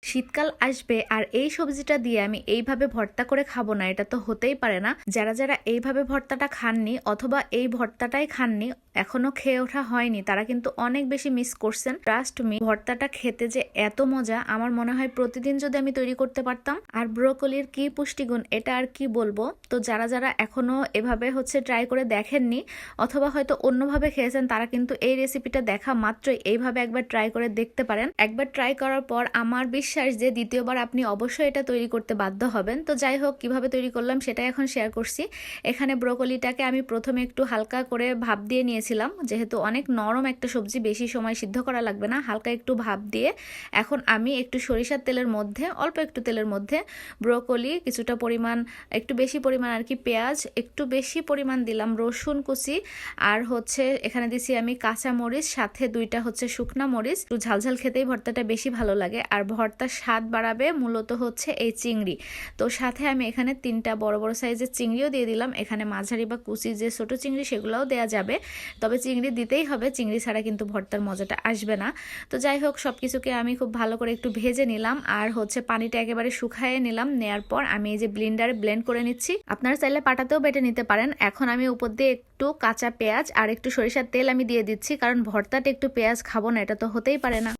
শীতকাল আসবে আর এই সবজিটা দিয়ে আমি এইভাবে ভর্তা করে খাবো না, এটা তো হতেই পারে না। যারা যারা এইভাবে ভর্তাটা খাননি অথবা এই ভর্তাটাই খাননি, এখনো খেয়ে ওঠা হয়নি, তারা কিন্তু অনেক বেশি মিস করছেন। ট্রাস্ট মি, ভর্তাটা খেতে যে এত মজা, আমার মনে হয় প্রতিদিন যদি আমি তৈরি করতে পারতাম। আর ব্রোকলির কি পুষ্টিগুণ, এটা আর কি বলবো। তো যারা যারা এখনো এভাবে ট্রাই করে দেখেননি অথবা হয়তো অন্যভাবে খেয়েছেন, তারা কিন্তু এই রেসিপিটা দেখা মাত্রই এইভাবে একবার ট্রাই করে দেখতে পারেন। একবার ট্রাই করার পর আমার বিশ্বাস যে দ্বিতীয়বার আপনি অবশ্যই এটা তৈরি করতে বাধ্য হবেন। তো যাই হোক, কিভাবে তৈরি করলাম সেটাই এখন শেয়ার করছি। এখানে ব্রোকলিটাকে আমি প্রথমে একটু হালকা করে ভাপ দিয়ে নিয়েছিলাম, যেহেতু অনেক নরম একটা সবজি, বেশি সময় সিদ্ধ করা লাগবে না, হালকা একটু ভাপ দিয়ে এখন আমি একটু সরিষার তেলের মধ্যে, অল্প একটু তেলের মধ্যে ব্রোকলি, কিছুটা পরিমাণ, একটু বেশি পরিমাণ আর কি পেঁয়াজ, একটু বেশি পরিমাণ দিলাম রসুন কুচি, আর এখানে দিছি আমি কাঁচা মরিচ, সাথে দুইটা শুকনা মরিচ। একটু ঝালঝাল খেতেই ভর্তাটা বেশি ভালো লাগে, আর ভর্তার স্বাদ বাড়াবে মূলত এই চিংড়ি। তো সাথে আমি এখানে 3টা বড় বড় সাইজের চিংড়িও দিয়ে দিলাম। এখানে মাঝারি বা কুচি যে ছোট চিংড়ি সেগুলোও দেওয়া যাবে, তবে চিংড়ি দিতেই হবে, চিংড়ি ছাড়া কিন্তু ভর্তার মজাটা আসবে না। তো যাই হোক, সবকিছুকে আমি খুব ভালো করে একটু ভেজে নিলাম, আর পানিটা একেবারে শুকাইয়ে নিলাম। নেয়ার পর আমি এই যে ব্লেন্ডারে ব্লেন্ড করে নিচ্ছি, আপনারা চাইলে পাটাতেও বেটে নিতে পারেন। এখন আমি উপর দিয়ে একটু কাঁচা পেঁয়াজ আর একটু সরিষার তেল আমি দিয়ে দিচ্ছি, কারণ ভর্তাটা একটু পেঁয়াজ খাবো না, এটা তো হতেই পারে না।